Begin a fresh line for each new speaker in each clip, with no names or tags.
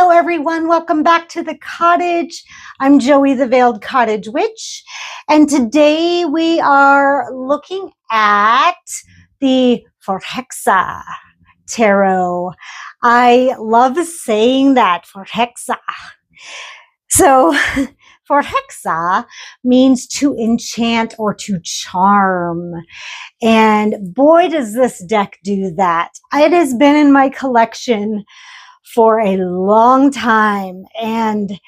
Hello everyone, welcome back to the cottage. I'm Joey the Veiled Cottage Witch, and today we are looking at the Forhaxa Tarot. I love saying that, Forhaxa. So Forhaxa means to enchant or to charm. And boy, does this deck do that. It has been in my collection for a long time. And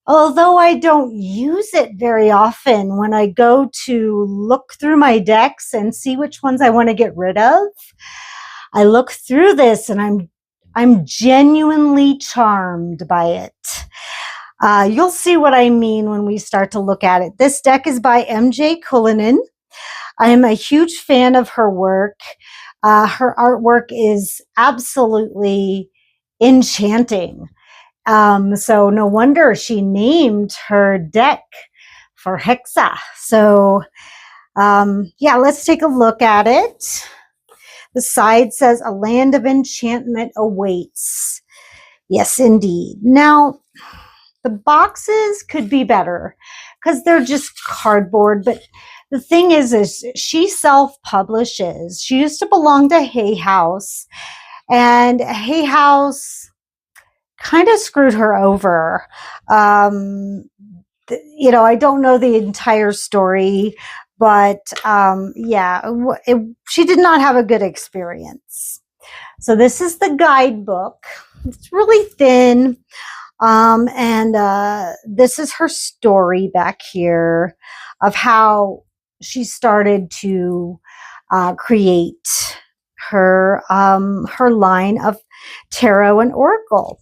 although I don't use it very often, when I go to look through my decks and see which ones I want to get rid of, I look through this and I'm genuinely charmed by it. You'll see what I mean when we start to look at it. This deck is by MJ Cullinane. I am a huge fan of her work. Her artwork is absolutely enchanting. So no wonder she named her deck Forhaxa. So yeah, let's take a look at it. The side says a land of enchantment awaits. Yes, indeed. Now, the boxes could be better because they're just cardboard, but the thing is she self-publishes. She used to belong to Hay House, and Hay House kind of screwed her over. You know, I don't know the entire story, but yeah, she did not have a good experience. So this is the guidebook. It's really thin. And this is her story back here of how she started to create her line of tarot and oracle.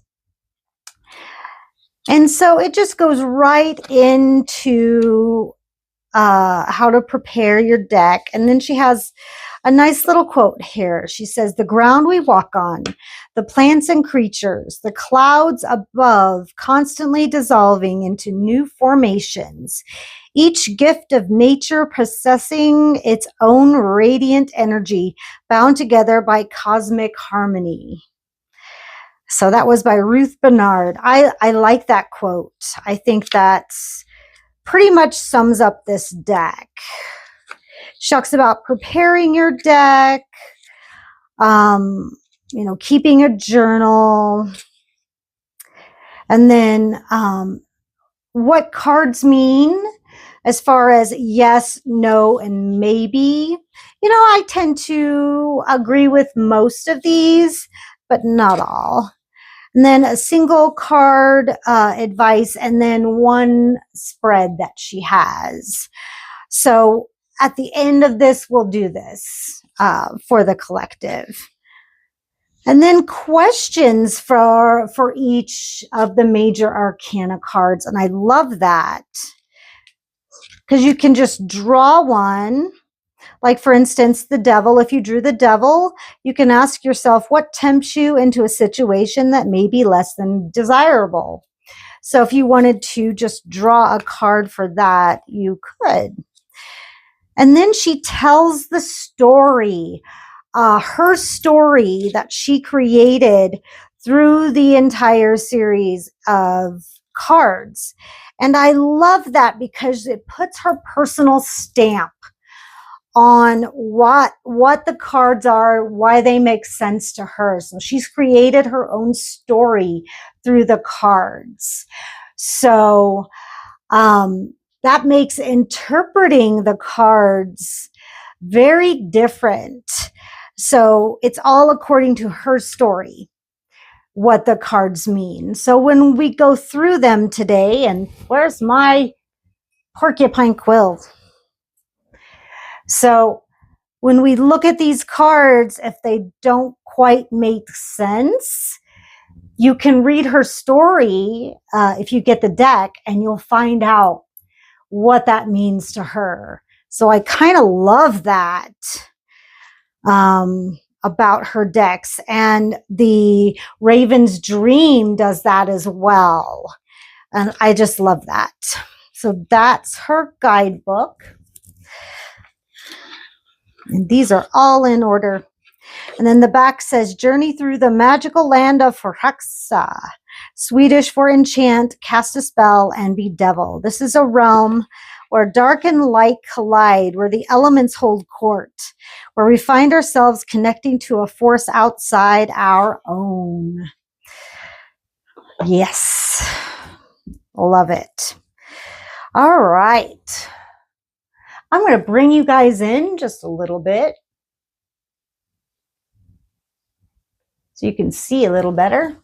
And so it just goes right into how to prepare your deck. And then she has a nice little quote here. She says, "The ground we walk on, the plants and creatures, the clouds above constantly dissolving into new formations, each gift of nature possessing its own radiant energy, bound together by cosmic harmony." So that was by Ruth Bernard. I like that quote. I think that's pretty much sums up this deck. She talks about preparing your deck, you know, keeping a journal, and then what cards mean as far as yes, no, and maybe. You know, I tend to agree with most of these, but not all. And then a single card advice, and then one spread that she has. So at the end of this, we'll do this for the collective. And then questions for each of the major arcana cards. And I love that because you can just draw one. Like, for instance, the devil. If you drew the devil, you can ask yourself, what tempts you into a situation that may be less than desirable? So if you wanted to just draw a card for that, you could. And then she tells the story, her story that she created through the entire series of cards. And I love that because it puts her personal stamp on what the cards are, why they make sense to her. So she's created her own story through the cards. So that makes interpreting the cards very different. So it's all according to her story, what the cards mean. So when we go through them today, and where's my porcupine quill? So when we look at these cards, if they don't quite make sense, you can read her story if you get the deck, and you'll find out what that means to her. So I kind of love that about her decks. And the Raven's Dream does that as well. And I just love that. So that's her guidebook. And these are all in order. And then the back says, journey through the magical land of Forhaxa. Swedish for enchant, cast a spell, and bedevil. This is a realm where dark and light collide, where the elements hold court, where we find ourselves connecting to a force outside our own. Yes. Love it. All right. I'm going to bring you guys in just a little bit so you can see a little better.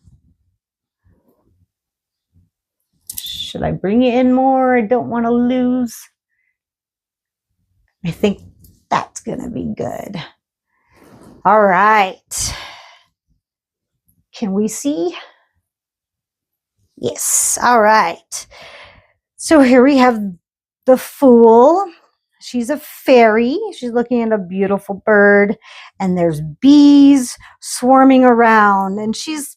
Should I bring you in more? I don't want to lose. I think that's going to be good. All right. Can we see? Yes. All right. So here we have the Fool. She's a fairy. She's looking at a beautiful bird, and there's bees swarming around, and she's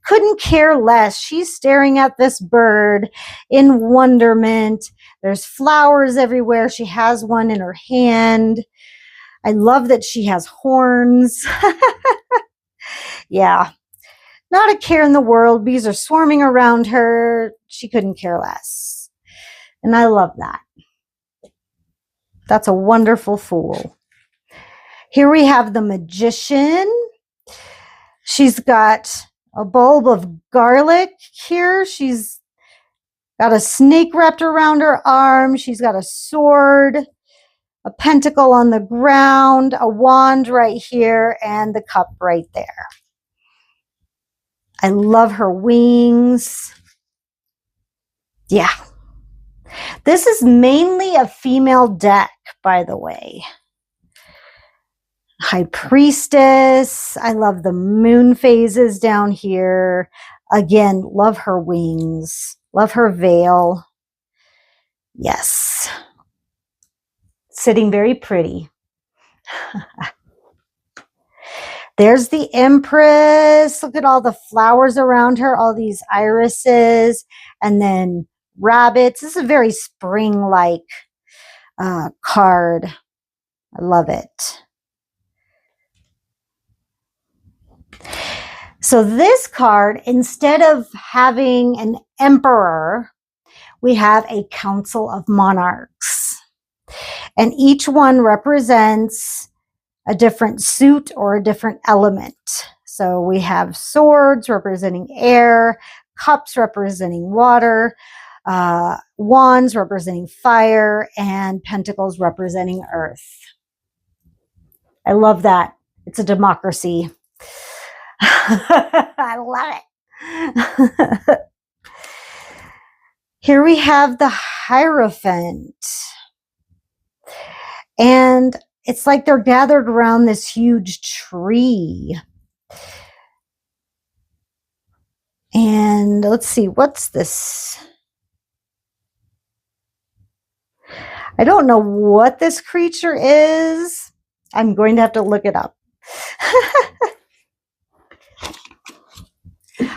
couldn't care less. She's staring at this bird in wonderment. There's flowers everywhere. She has one in her hand. I love that she has horns. Yeah, not a care in the world. Bees are swarming around her. She couldn't care less. And I love that. That's a wonderful Fool. Here we have the Magician. She's got a bulb of garlic here. She's got a snake wrapped around her arm. She's got a sword, a pentacle on the ground, a wand right here, and the cup right there. I love her wings. Yeah. This is mainly a female deck, by the way. High Priestess. I love the moon phases down here. Again, love her wings. Love her veil. Yes. Sitting very pretty. There's the Empress. Look at all the flowers around her, all these irises, and then rabbits. This is a very spring-like card. I love it. So this card, instead of having an emperor, we have a council of monarchs. And each one represents a different suit or a different element. So we have swords representing air, cups representing water, wands representing fire, and pentacles representing earth. I love that. It's a democracy. I love it. Here we have the Hierophant. And it's like they're gathered around this huge tree. And let's see, what's this? I don't know what this creature is. I'm going to have to look it up.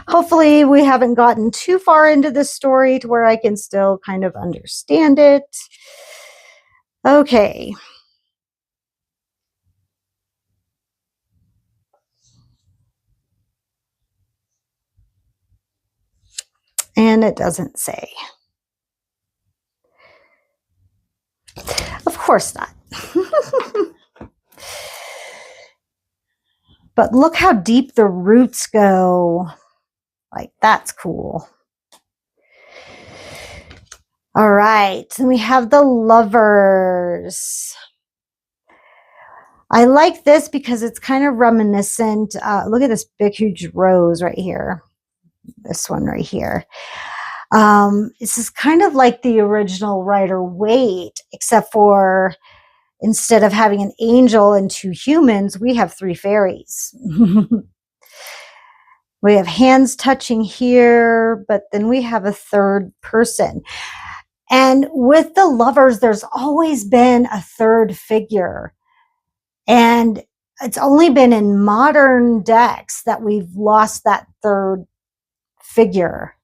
Hopefully we haven't gotten too far into this story to where I can still kind of understand it. Okay. And it doesn't say. Of course not. But look how deep the roots go. Like, that's cool. All right. And we have the Lovers. I like this because it's kind of reminiscent. Look at this big, huge rose right here. This one right here. This is kind of like the original Rider-Waite, except for instead of having an angel and 2 humans, we have 3 fairies. We have hands touching here, but then we have a 3rd person. And with the Lovers, there's always been a 3rd figure. And it's only been in modern decks that we've lost that 3rd figure.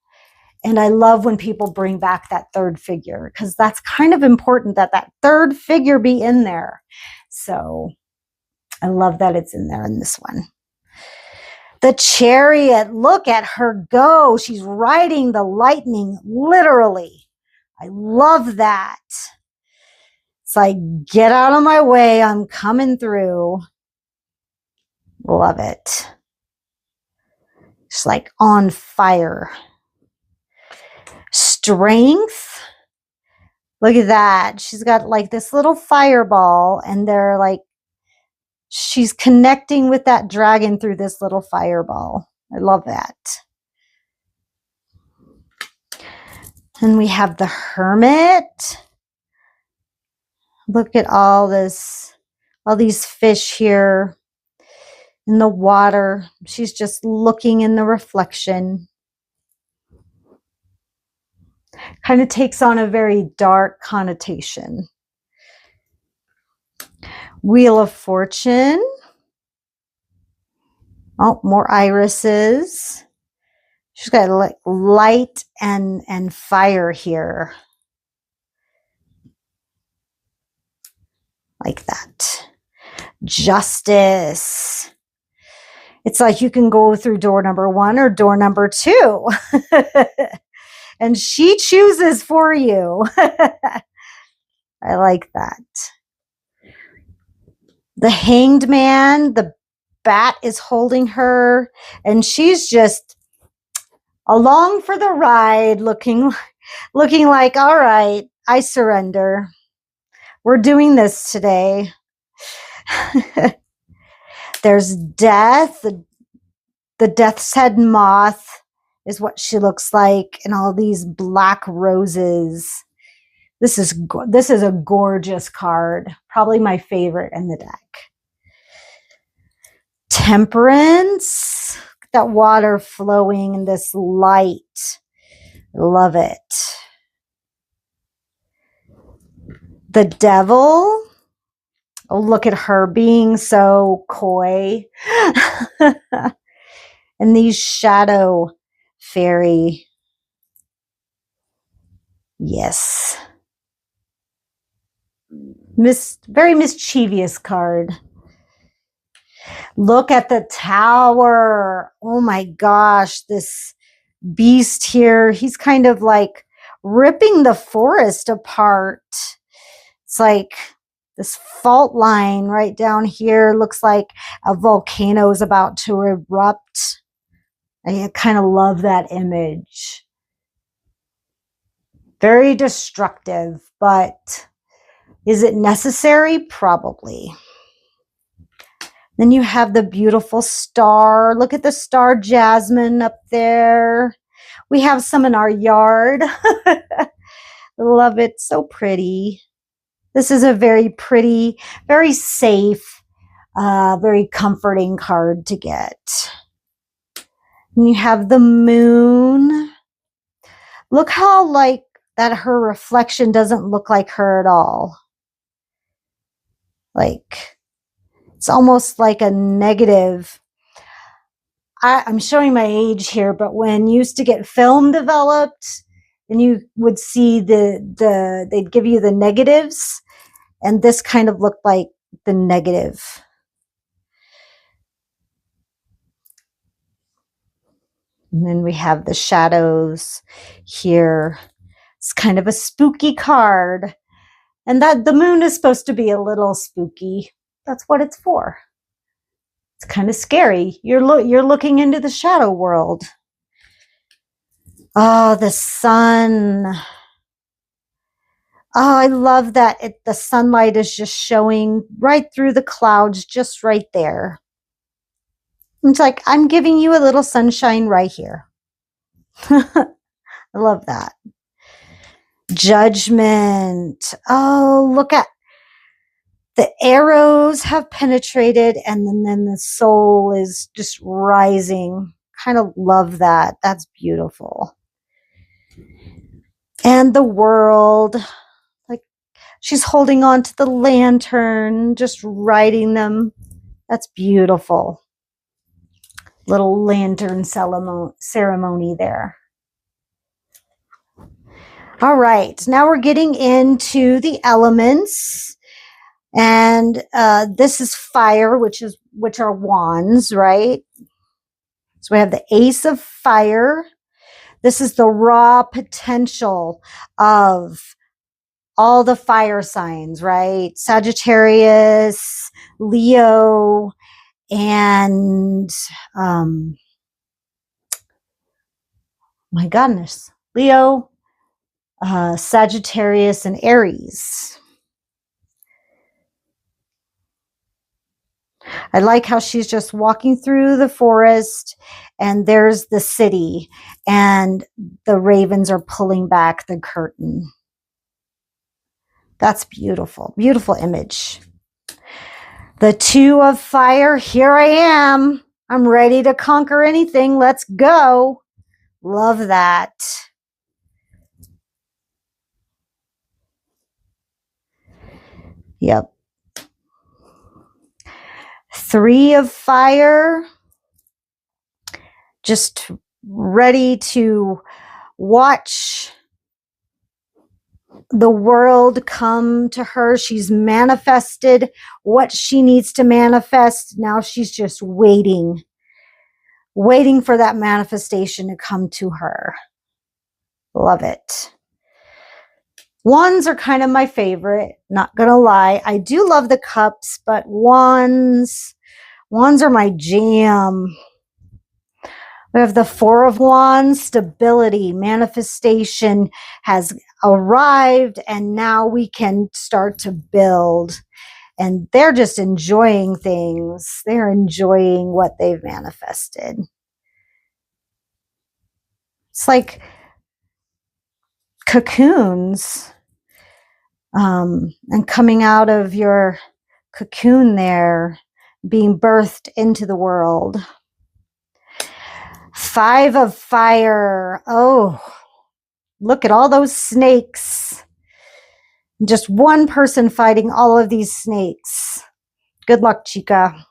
And I love when people bring back that 3rd figure, because that's kind of important that that 3rd figure be in there. So I love that it's in there in this one. The Chariot, look at her go. She's riding the lightning, literally. I love that. It's like, get out of my way. I'm coming through. Love it. It's like on fire. Strength. Look at that. She's got like this little fireball, and they're like, she's connecting with that dragon through this little fireball. I love that. And we have the Hermit. Look at all these fish here in the water. She's just looking in the reflection. Kind of takes on a very dark connotation. Wheel of Fortune. Oh, more irises. She's got like light and fire here. Like that. Justice. It's like you can go through door number 1 or door number 2. And she chooses for you. I like that. The Hanged Man, the bat is holding her, and she's just along for the ride, looking like, all right, I surrender. We're doing this today. There's Death. The Death's Head Moth is what she looks like, and all these black roses. This is a gorgeous card. Probably my favorite in the deck. Temperance. That water flowing in this light. Love it. The Devil. Oh, look at her being so coy. And these shadow fairy. Yes. Very mischievous card. Look at the Tower. Oh my gosh, this beast here. He's kind of like ripping the forest apart. It's like this fault line right down here. Looks like a volcano is about to erupt. I kind of love that image. Very destructive, but is it necessary? Probably. Then you have the beautiful star. Look at the star jasmine up there. We have some in our yard. Love it. So pretty. This is a very pretty, very safe, very comforting card to get. And you have the Moon. Look how like that her reflection doesn't look like her at all. Like, it's almost like a negative. I'm showing my age here, but when used to get film developed and you would see they'd give you the negatives, and this kind of looked like the negative. And then we have the shadows here. It's kind of a spooky card. And that the Moon is supposed to be a little spooky. That's what it's for. It's kind of scary. You're looking into the shadow world. Oh, the Sun. Oh, I love that the sunlight is just showing right through the clouds, just right there. It's like, I'm giving you a little sunshine right here. I love that. Judgment. Oh, look at the arrows have penetrated, and then the soul is just rising. Kind of love that. That's beautiful. And the World. Like, she's holding on to the lantern, just riding them. That's beautiful. Little lantern ceremony there. All right, now we're getting into the elements. And this is fire, which are wands, right? So we have the Ace of Fire. This is the raw potential of all the fire signs, right? Sagittarius, Leo, and my goodness, Leo, Sagittarius, and Aries. I like how she's just walking through the forest and there's the city and the ravens are pulling back the curtain. That's beautiful. Beautiful image. The Two of Fire. Here I am. I'm ready to conquer anything. Let's go. Love that. Yep. Three of Fire. Just ready to watch the world come to her. She's manifested what she needs to manifest. Now she's just waiting for that manifestation to come to her. Love it. Wands are kind of my favorite, not gonna lie. I do love the cups, but wands are my jam. We have the Four of Wands, stability, manifestation has arrived, and now we can start to build. And they're just enjoying things. They're enjoying what they've manifested. It's like cocoons, and coming out of your cocoon there, being birthed into the world. Five of Fire. Oh, look at all those snakes. Just one person fighting all of these snakes. Good luck, chica.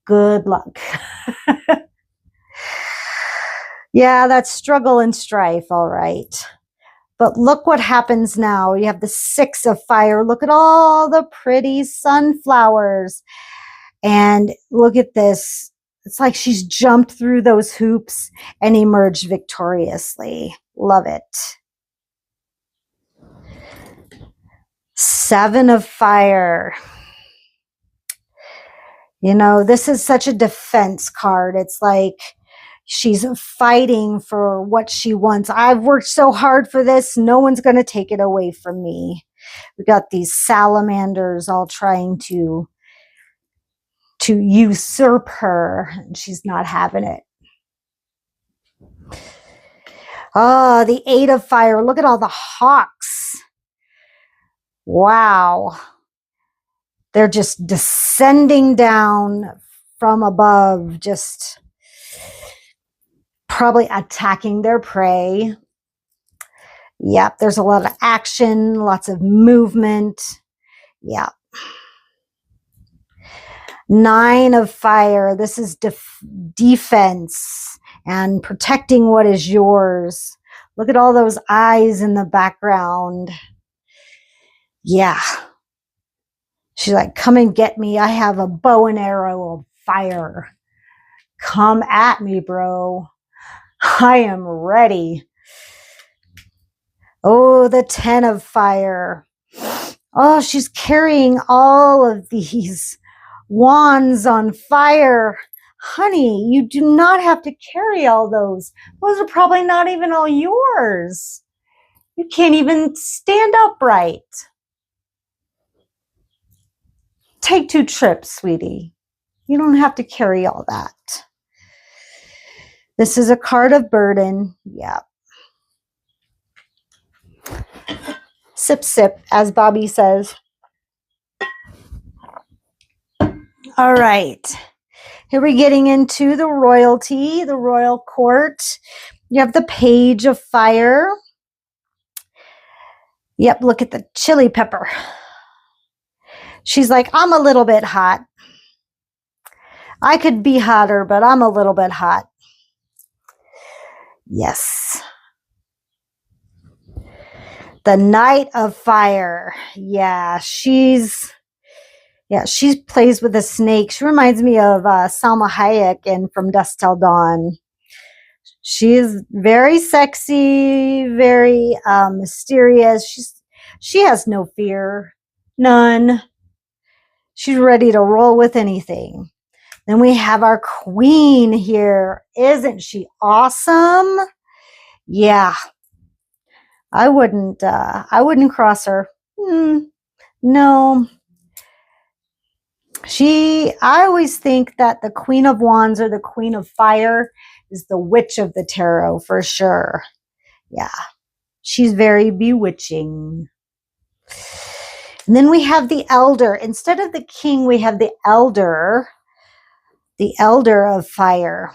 Good luck. Yeah, that's struggle and strife, all right. But look what happens now. You have the Six of Fire. Look at all the pretty sunflowers. And look at this. It's like she's jumped through those hoops and emerged victoriously. Love it. Seven of Fire. You know, this is such a defense card. It's like she's fighting for what she wants. I've worked so hard for this. No one's going to take it away from me. We got these salamanders all trying to usurp her, and she's not having it. Oh, the Eight of Fire. Look at all the hawks. Wow. They're just descending down from above, just probably attacking their prey. Yep, there's a lot of action, lots of movement. Yep. Nine of Fire. This is defense and protecting what is yours. Look at all those eyes in the background. Yeah. She's like, come and get me. I have a bow and arrow of fire. Come at me, bro. I am ready. Oh, the 10 of Fire. Oh, she's carrying all of these wands on fire. Honey, you do not have to carry all those. Those are probably not even all yours. You can't even stand upright. Take 2 trips, sweetie. You don't have to carry all that. This is a card of burden. Yeah. Sip, sip, as Bobby says. All right. Here we're getting into the royalty, the royal court. You have the Page of Fire. Yep, look at the chili pepper. She's like, I'm a little bit hot. I could be hotter, but I'm a little bit hot. Yes. The Knight of Fire. Yeah, she's Yeah, she plays with a snake. She reminds me of Salma Hayek in From Dusk Till Dawn. She is very sexy, very mysterious. She has no fear, none. She's ready to roll with anything. Then we have our queen here. Isn't she awesome? Yeah, I wouldn't cross her. No. I always think that the Queen of Wands or the Queen of Fire is the witch of the tarot for sure. Yeah, she's very bewitching. And then we have the elder. Instead of the king, we have the elder of fire.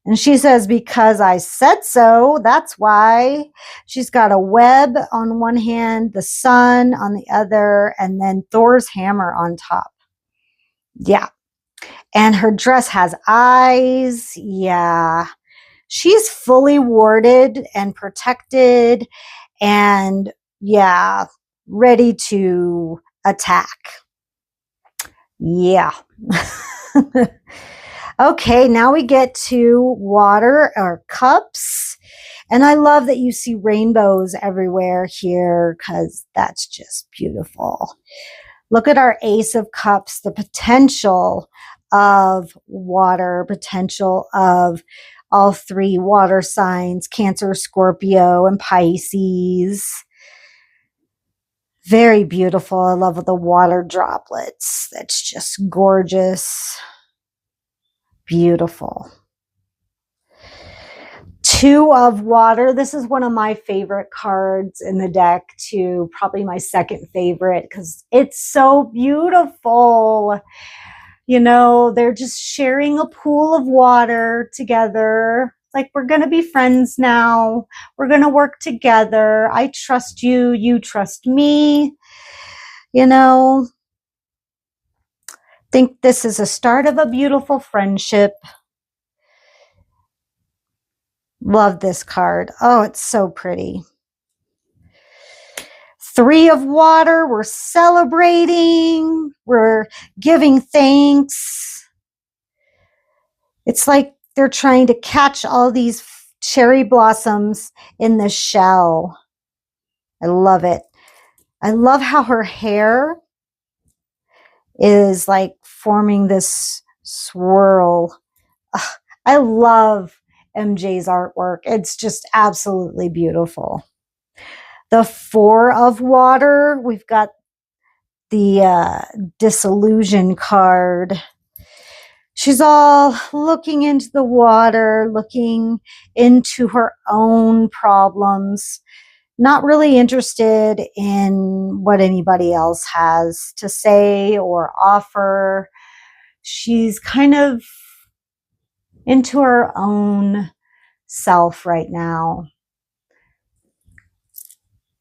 And she says, because I said so, that's why. She's got a web on one hand, the sun on the other, and then Thor's hammer on top. Yeah. And her dress has eyes. Yeah. She's fully warded and protected and, yeah, ready to attack. Yeah. Okay, now we get to water or cups. And I love that you see rainbows everywhere here because that's just beautiful. Look at our Ace of Cups, the potential of water, potential of all three water signs, Cancer, Scorpio, and Pisces. Very beautiful. I love the water droplets. That's just gorgeous. Beautiful. Two of water. This is one of my favorite cards in the deck too. Probably my second favorite because it's so beautiful. You know, they're just sharing a pool of water together. Like, we're going to be friends now. We're going to work together. I trust you. You trust me. You know, think this is a start of a beautiful friendship. Love this card. Oh, it's so pretty. Three of water. We're celebrating. We're giving thanks. It's like they're trying to catch all these cherry blossoms in the shell. I love it. I love how her hair is like forming this swirl. Ugh, I love MJ's artwork. It's just absolutely beautiful. The Four of Water, we've got the disillusion card. She's all looking into the water, looking into her own problems, not really interested in what anybody else has to say or offer. She's kind of into her own self right now.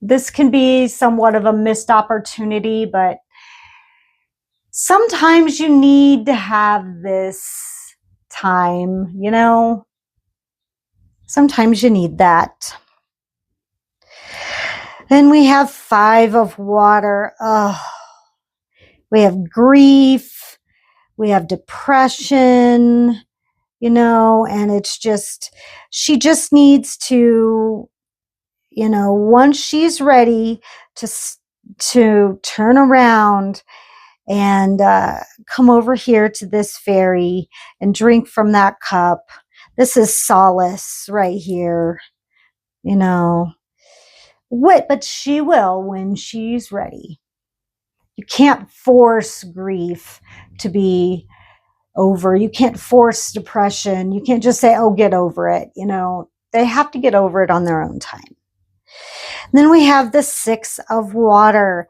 This can be somewhat of a missed opportunity, but sometimes you need to have this time, you know? Sometimes you need that. Then we have Five of Water. Oh, we have grief. We have depression, you know, and it's just, she just needs to, you know, once she's ready to turn around and come over here to this fairy and drink from that cup. This is solace right here, you know. But she will when she's ready. You can't force grief to be over. You can't force depression. You can't just say, oh, get over it. You know, they have to get over it on their own time. And then we have the Six of Water.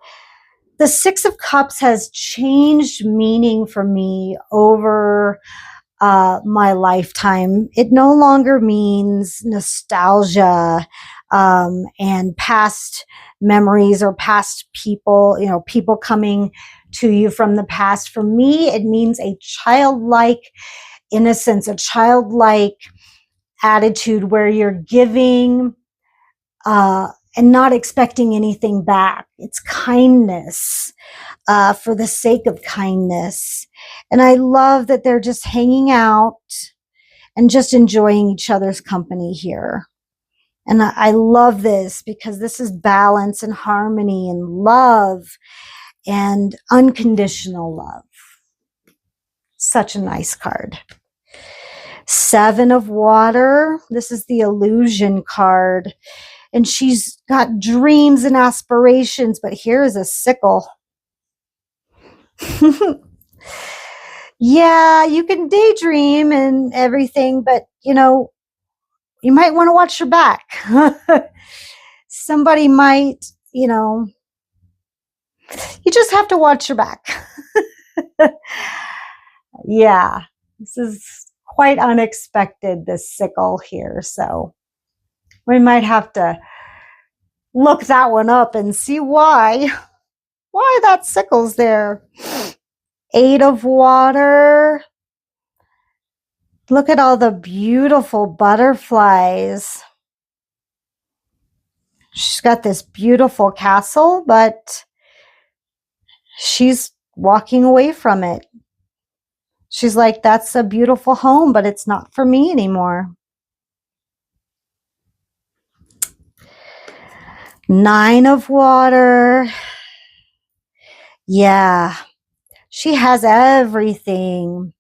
The Six of Cups has changed meaning for me over my lifetime. It no longer means nostalgia and past memories or past people, you know, people coming to you from the past. For me, it means a childlike innocence, a childlike attitude where you're giving and not expecting anything back. It's kindness. for the sake of kindness. And I love that they're just hanging out and just enjoying each other's company here. And I love this because this is balance and harmony and love and unconditional love. Such a nice card. 7 of Water. This is the illusion card. And she's got dreams and aspirations, but here is a sickle. Yeah, you can daydream and everything, but you know, you might want to watch your back. Somebody might, you know, you just have to watch your back. Yeah, this is quite unexpected, this sickle here. So we might have to look that one up and see why that sickle's there. 8 of Water. Look at all the beautiful butterflies. She's got this beautiful castle, but she's walking away from it. She's like, that's a beautiful home, but it's not for me anymore. 9 of Water. Yeah, she has everything.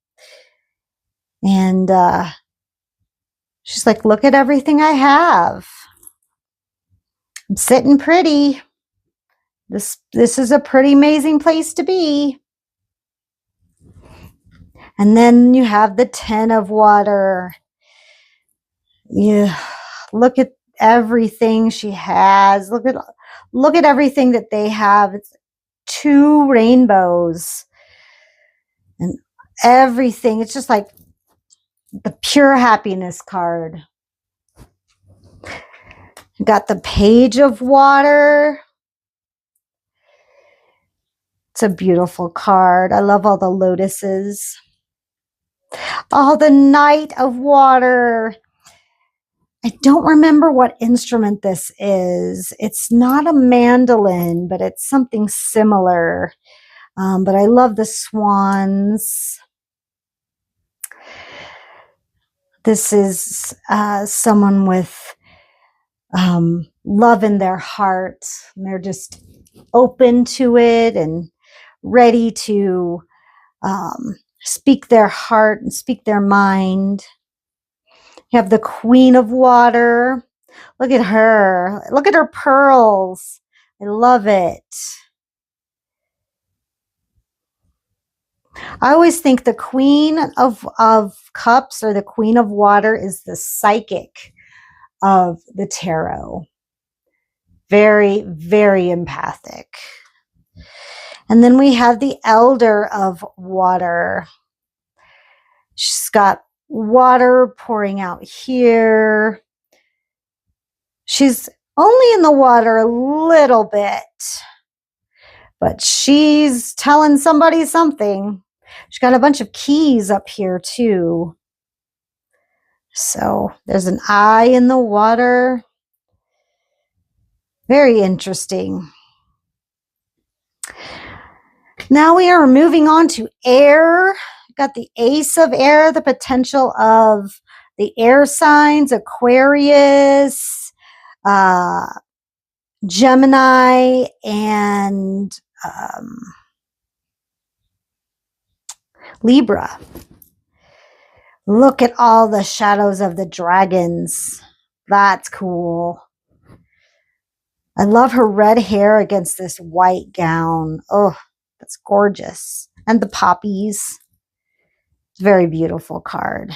And she's like, look at everything I have. I'm sitting pretty. This is a pretty amazing place to be. And then you have the 10 of Water. Yeah, look at everything she has. Look at everything that they have. It's 2 rainbows and everything. It's just like the pure happiness card. Got the Page of Water. It's a beautiful card. I love all the lotuses. Oh, the Knight of Water. I don't remember what instrument this is. It's not a mandolin, but it's something similar. But I love the swans. This is someone with love in their heart. And they're just open to it and ready to speak their heart and speak their mind. You have the Queen of Water. Look at her. Look at her pearls. I love it. I always think the Queen of Cups or the Queen of Water is the psychic of the tarot. Very, very empathic. And then we have the Elder of Water. She's got water pouring out here. She's only in the water a little bit, but she's telling somebody something. She's got a bunch of keys up here too. So there's an eye in the water. Very interesting. Now we are moving on to air. Got the Ace of Air, the potential of the air signs, Aquarius, Gemini, and Libra. Look at all the shadows of the dragons. That's cool. I love her red hair against this white gown. Oh, that's gorgeous. And the poppies. Very beautiful card.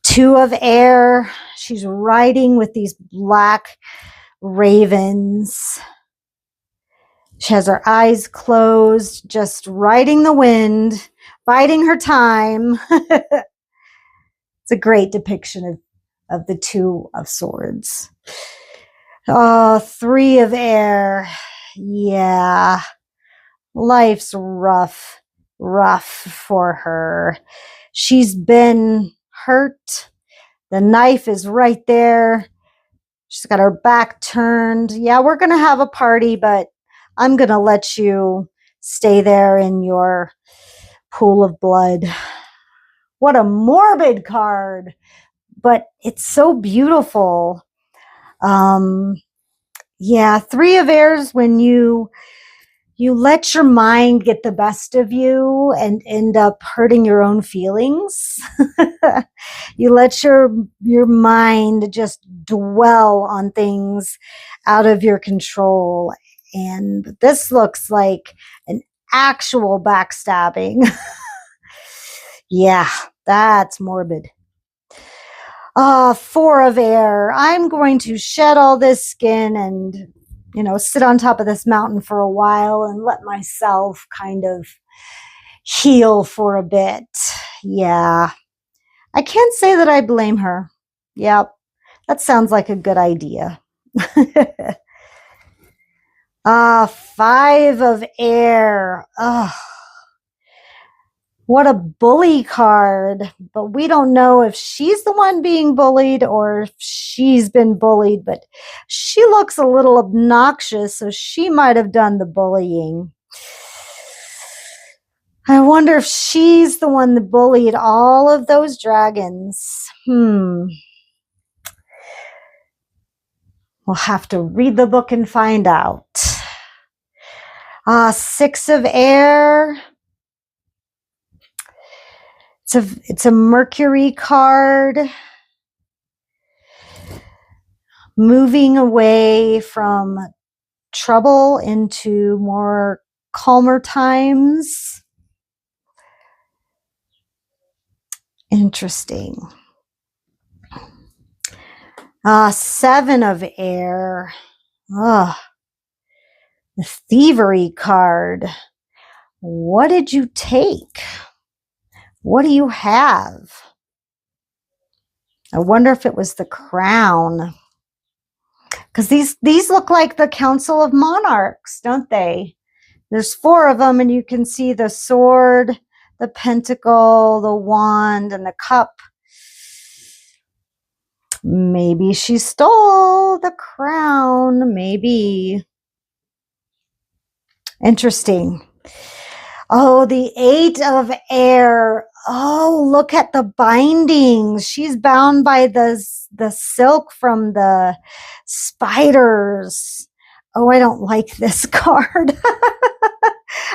2 of Air. She's riding with these black ravens. She has her eyes closed, just riding the wind, biding her time. It's a great depiction of the 2 of Swords. Oh, 3 of Air. Yeah. Life's rough for her. She's been hurt. The knife is right there. She's got her back turned. Yeah, we're going to have a party, but I'm going to let you stay there in your pool of blood. What a morbid card, but it's so beautiful. Yeah, Three of Airs, when you let your mind get the best of you and end up hurting your own feelings. You let your mind just dwell on things out of your control. And this looks like an actual backstabbing. Yeah, that's morbid. Four of Air. I'm going to shed all this skin and, sit on top of this mountain for a while and let myself kind of heal for a bit. Yeah. I can't say that I blame her. Yep. That sounds like a good idea. Five of Air. Oh, what a bully card. But we don't know if she's the one being bullied or if she's been bullied. But she looks a little obnoxious, so she might have done the bullying. I wonder if she's the one that bullied all of those dragons. We'll have to read the book and find out. Six of Air. It's a Mercury card. Moving away from trouble into more calmer times. Interesting. Seven of Air. The Thievery card. What did you take? What do you have? I wonder if it was the crown. Because these look like the Council of Monarchs, don't they? There's four of them, and you can see the sword, the pentacle, the wand, and the cup. Maybe she stole the crown. Maybe. Interesting. Oh, the Eight of Air. Oh, look at the bindings. She's bound by the silk from the spiders. Oh, I don't like this card.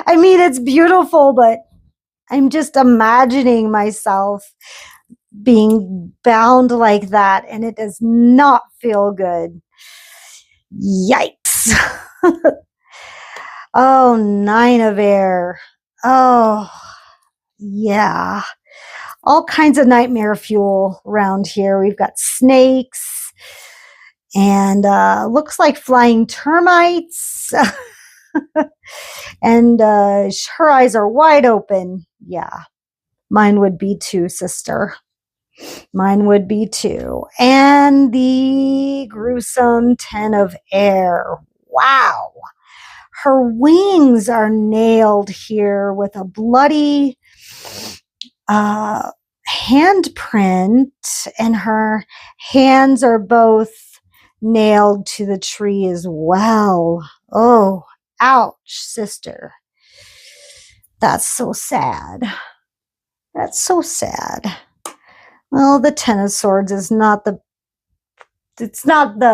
I mean, it's beautiful, but I'm just imagining myself being bound like that, and it does not feel good. Yikes. Oh, Nine of Air. Oh, yeah. All kinds of nightmare fuel around here. We've got snakes and looks like flying termites. And her eyes are wide open. Yeah, mine would be too, sister. Mine would be too. And the gruesome 10 of Air. Wow. Her wings are nailed here with a bloody handprint, and her hands are both nailed to the tree as well. Oh, ouch, sister. That's so sad. That's so sad. Well, the Ten of Swords is not the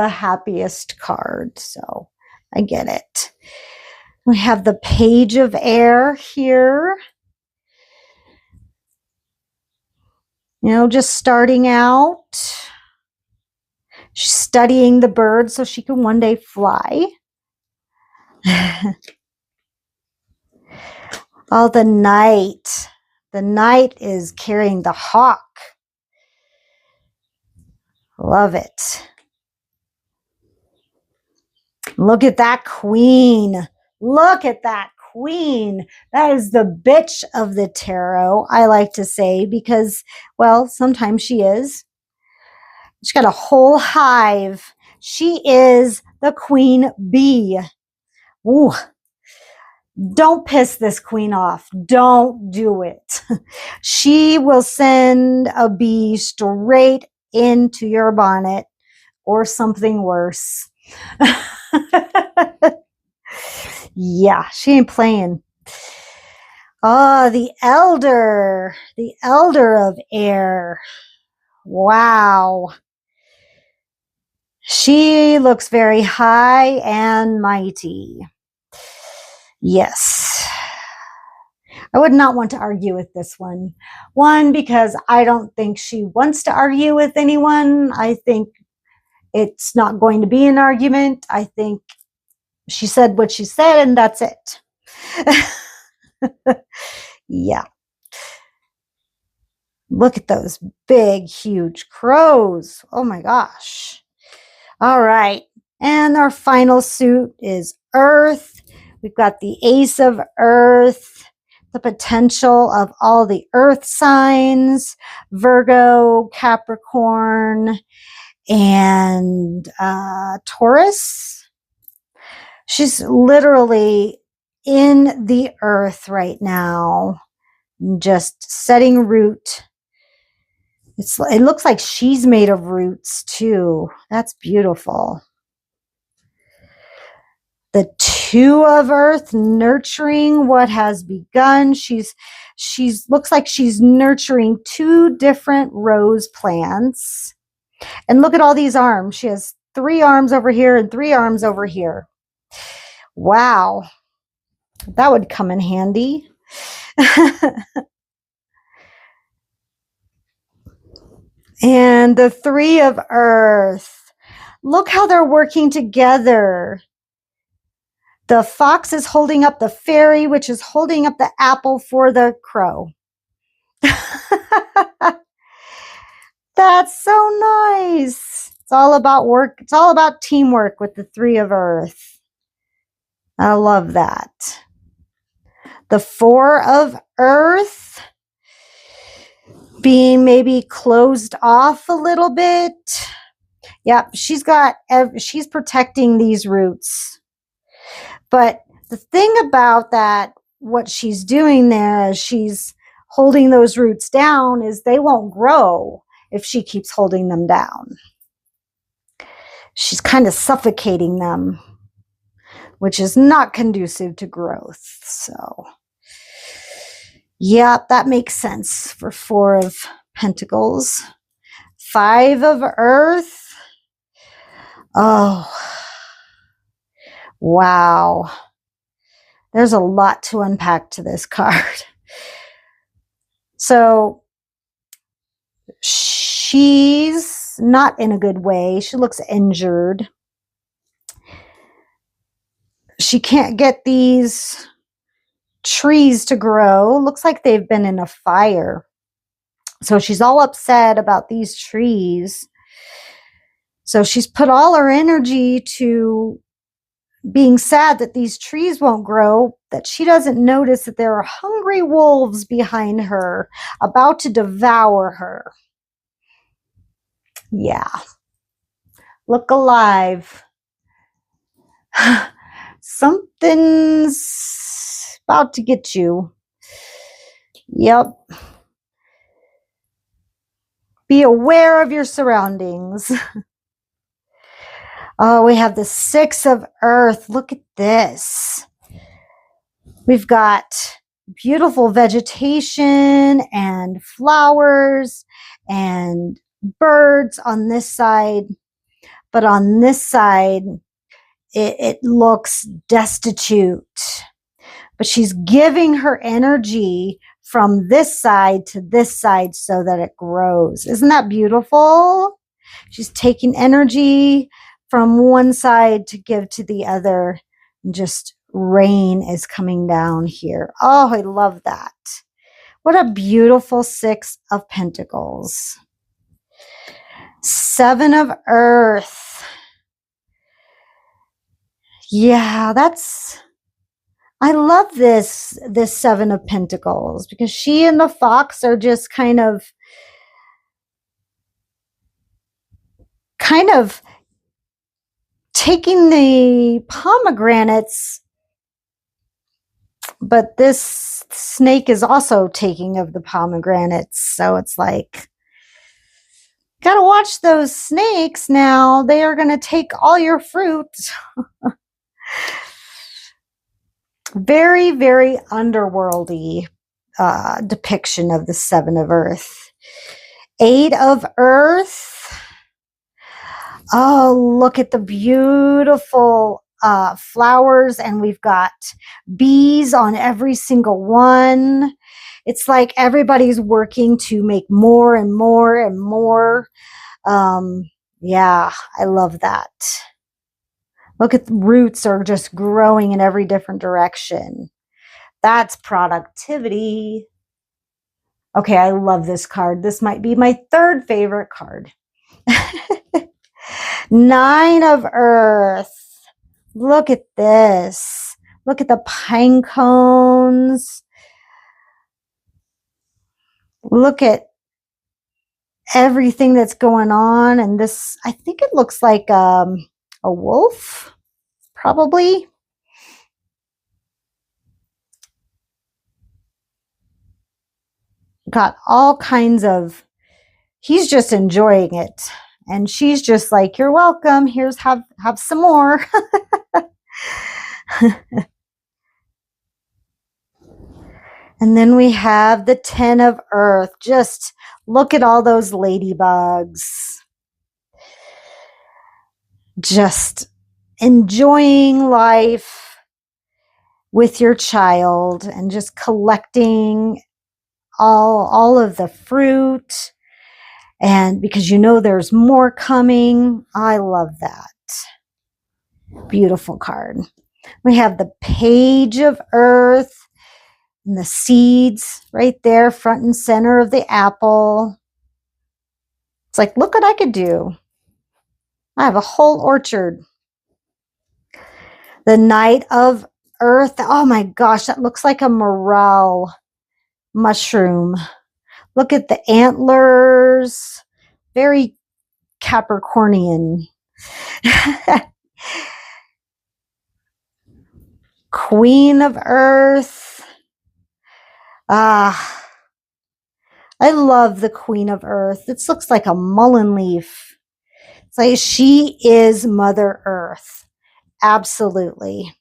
happiest card, so I get it. We have the Page of Air here. Just starting out. She's studying the bird so she can one day fly. Oh, the Knight. The Knight is carrying the hawk. Love it. Look at that queen. Look at that queen. That is the bitch of the tarot, I like to say, because, well, sometimes she is. She's got a whole hive. She is the queen bee. Ooh. Don't piss this queen off. Don't do it. She will send a bee straight into your bonnet or something worse. Yeah, she ain't playing. Oh, the elder of air. Wow. She looks very high and mighty. Yes. I would not want to argue with this one. One, because I don't think she wants to argue with anyone. I think it's not going to be an argument. I think she said what she said, and that's it. Yeah. Look at those big, huge crows. Oh my gosh. All right. And our final suit is Earth. We've got the Ace of Earth, the potential of all the Earth signs, Virgo, Capricorn, and Taurus. She's literally in the Earth right now, just setting root. It looks like she's made of roots too. That's beautiful. The Two of Earth, nurturing what has begun. She's looks like she's nurturing two different rose plants. And look at all these arms. She has 3 arms over here and 3 arms over here. Wow. That would come in handy. And the Three of Earth. Look how they're working together. The fox is holding up the fairy, which is holding up the apple for the crow. That's so nice. It's all about work. It's all about teamwork with the Three of Earth. I love that. The Four of Earth being maybe closed off a little bit. Yep, she's protecting these roots. But the thing about that, what she's doing there is she's holding those roots down, is they won't grow if she keeps holding them down. She's kind of suffocating them, which is not conducive to growth. So, yeah, that makes sense for Four of Pentacles. Five of Earth. Oh, wow. There's a lot to unpack to this card. So she's not in a good way. She looks injured. She can't get these trees to grow. Looks like they've been in a fire. So she's all upset about these trees. So she's put all her energy to being sad that these trees won't grow, that she doesn't notice that there are hungry wolves behind her about to devour her. Yeah. Look alive. Something's about to get you. Yep. Be aware of your surroundings. Oh, we have the Six of Earth. Look at this. We've got beautiful vegetation and flowers and birds on this side. But on this side, it looks destitute. But she's giving her energy from this side to this side so that it grows. Isn't that beautiful? She's taking energy from one side to give to the other. And just rain is coming down here. Oh, I love that. What a beautiful Six of Pentacles. Seven of Earth. Yeah, I love this Seven of Pentacles, because she and the fox are just kind of taking the pomegranates, but this snake is also taking of the pomegranates. So it's like, gotta watch those snakes now. They are going to take all your fruit. Very, very underworldy depiction of the Seven of Earth. Eight of Earth. Oh, look at the beautiful flowers, and we've got bees on every single one. It's like everybody's working to make more and more and more. Yeah, I love that. Look at the roots are just growing in every different direction. That's productivity. Okay, I love this card. This might be my third favorite card. Nine of Earth. Look at this. Look at the pine cones. Look at everything that's going on. And this, I think it looks like a wolf, probably. Got all kinds of, he's just enjoying it. And she's just like, you're welcome. Here's, have some more. And then we have the 10 of Earth. Just look at all those ladybugs. Just enjoying life with your child and just collecting all of the fruit. And because you know there's more coming. I love that. Beautiful card. We have the Page of Earth. And the seeds right there, front and center of the apple. It's like, look what I could do. I have a whole orchard. The Knight of Earth. Oh my gosh, that looks like a morel mushroom. Look at the antlers. Very Capricornian. Queen of Earth. Ah, I love the Queen of Earth. This looks like a mullein leaf. It's like she is Mother Earth. Absolutely.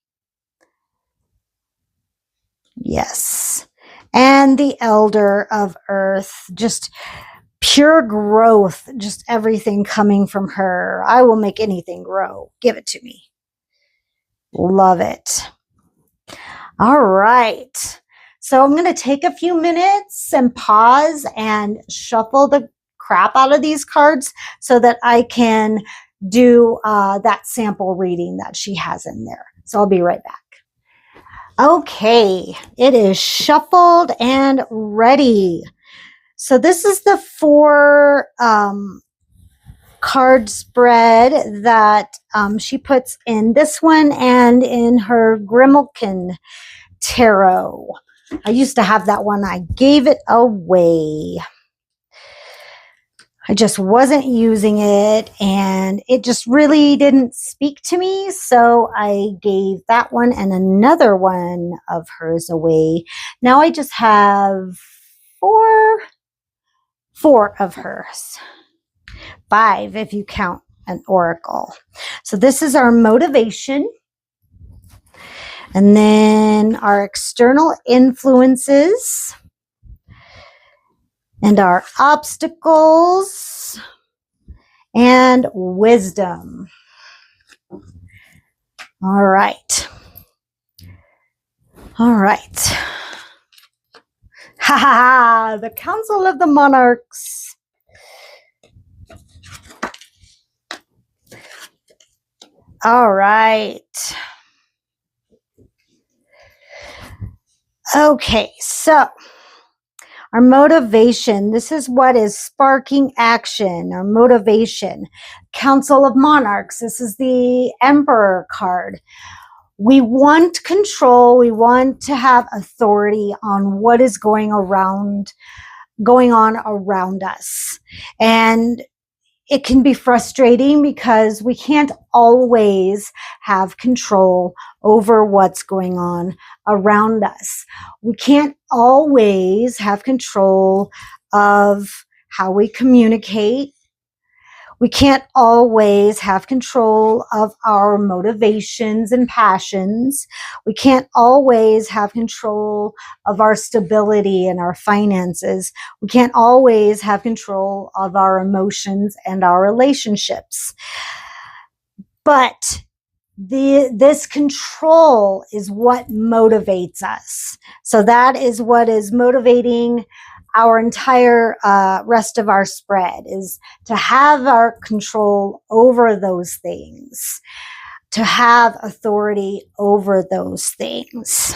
Yes. And the Elder of Earth. Just pure growth. Just everything coming from her. I will make anything grow. Give it to me. Love it. All right. So I'm going to take a few minutes and pause and shuffle the crap out of these cards so that I can do that sample reading that she has in there. So I'll be right back. Okay, it is shuffled and ready. So this is the 4 card spread that she puts in this one and in her Grimalkin Tarot. I used to have that one. I gave it away. I just wasn't using it and it just really didn't speak to me. So I gave that one and another one of hers away. Now I just have four of hers. 5 if you count an oracle. So this is our motivation. And then our external influences. And our obstacles and wisdom. All right. All right. Ha ha ha! The Council of the Monarchs. All right. Okay, so our motivation, this is what is sparking action, our motivation. Council of Monarchs, this is the Emperor card. We want control, we want to have authority on what is going on around us. And it can be frustrating because we can't always have control over what's going on around us. We can't always have control of how we communicate. We can't always have control of our motivations and passions. We can't always have control of our stability and our finances. We can't always have control of our emotions and our relationships. But this control is what motivates us. So that is what is motivating our entire rest of our spread, is to have our control over those things, to have authority over those things.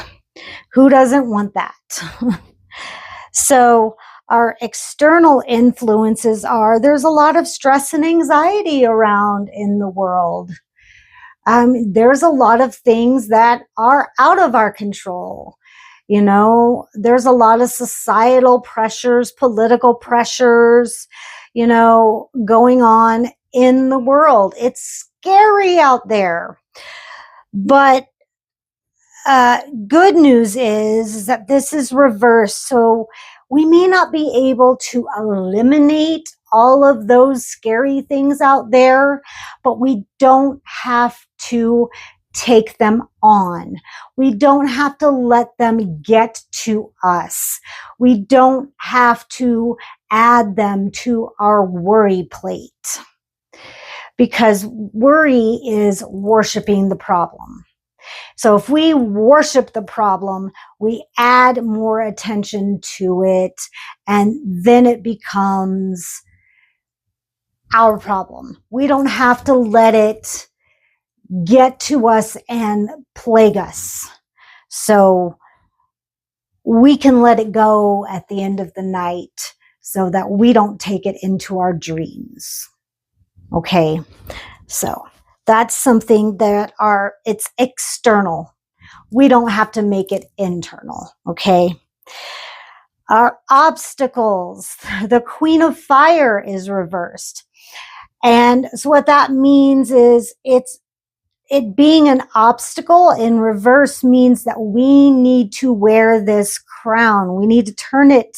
Who doesn't want that? So our external influences are, there's a lot of stress and anxiety around in the world. There's a lot of things that are out of our control. You know, there's a lot of societal pressures, political pressures, you know, going on in the world. It's scary out there. But good news is that this is reversed. So we may not be able to eliminate all of those scary things out there, but we don't have to take them on. We don't have to let them get to us. We don't have to add them to our worry plate, because worry is worshiping the problem. So if we worship the problem, we add more attention to it, and then it becomes our problem. We don't have to let it get to us and plague us. So we can let it go at the end of the night so that we don't take it into our dreams. Okay, so that's something that it's external. We don't have to make it internal, okay? Our obstacles, the Queen of Fire is reversed. And so what that means is it being an obstacle in reverse means that we need to wear this crown. We need to turn it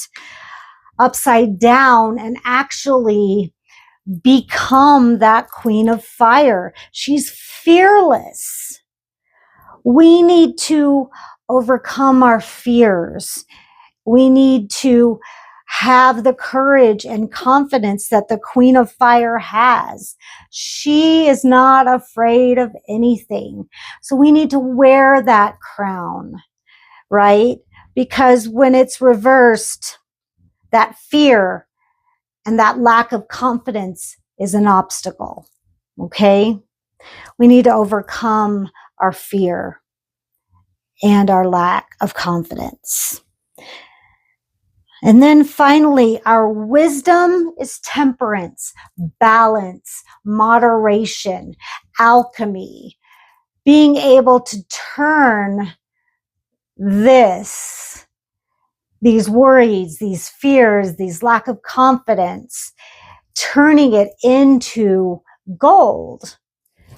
upside down and actually become that Queen of Fire. She's fearless. We need to overcome our fears. We need to have the courage and confidence that the Queen of Fire has. She is not afraid of anything. So we need to wear that crown, right? Because when it's reversed, that fear and that lack of confidence is an obstacle, okay? We need to overcome our fear and our lack of confidence. And then finally, our wisdom is temperance, balance, moderation, alchemy, being able to turn these worries, these fears, these lack of confidence, turning it into gold,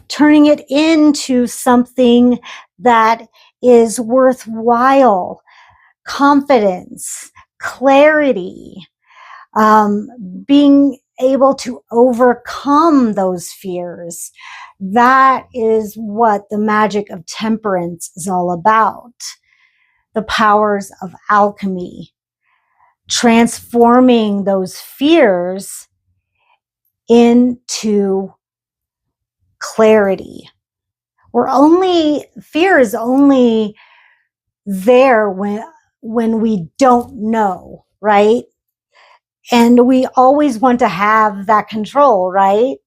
turning it into something that is worthwhile, confidence, clarity, being able to overcome those fears. That is what the magic of temperance is all about. The powers of alchemy, transforming those fears into clarity. Fear is only there when we don't know, right? And we always want to have that control, right?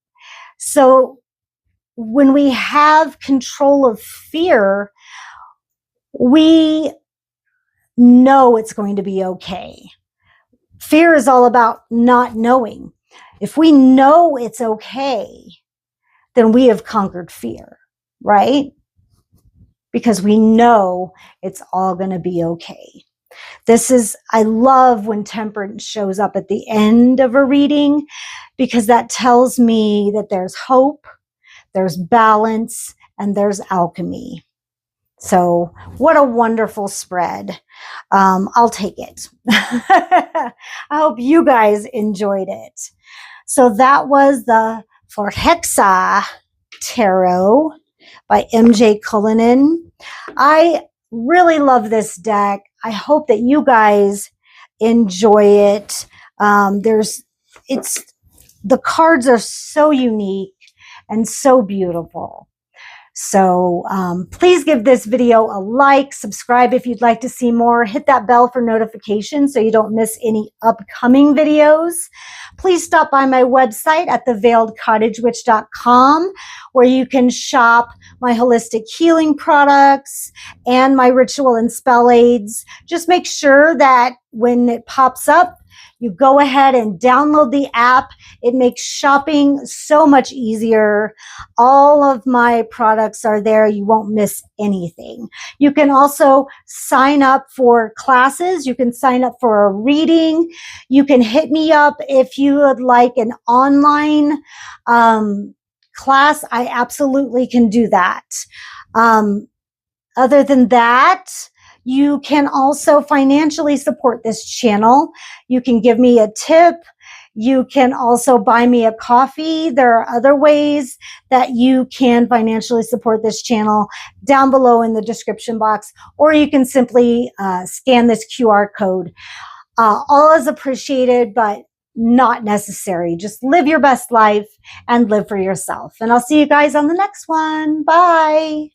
So when we have control of fear, we know it's going to be okay. Fear is all about not knowing. If we know it's okay, then we have conquered fear, right? Because we know it's all going to be okay. I love when temperance shows up at the end of a reading, because that tells me that there's hope, there's balance, and there's alchemy. So what a wonderful spread. I'll take it. I hope you guys enjoyed it. So that was the Forhaxa Tarot by MJ Cullinane. I really love this deck. I hope that you guys enjoy it. The cards are so unique and so beautiful. So please give this video a like, subscribe if you'd like to see more, hit that bell for notifications so you don't miss any upcoming videos. Please stop by my website at theveiledcottagewitch.com where you can shop my holistic healing products and my ritual and spell aids. Just make sure that when it pops up, you go ahead and download the app. It makes shopping so much easier. All of my products are there. You won't miss anything. You can also sign up for classes. You can sign up for a reading. You can hit me up if you would like an online class. I absolutely can do that. Other than that, you can also financially support this channel. You can give me a tip. You can also buy me a coffee. There are other ways that you can financially support this channel down below in the description box, or you can simply scan this QR code. All is appreciated, but not necessary. Just live your best life and live for yourself. And I'll see you guys on the next one. Bye.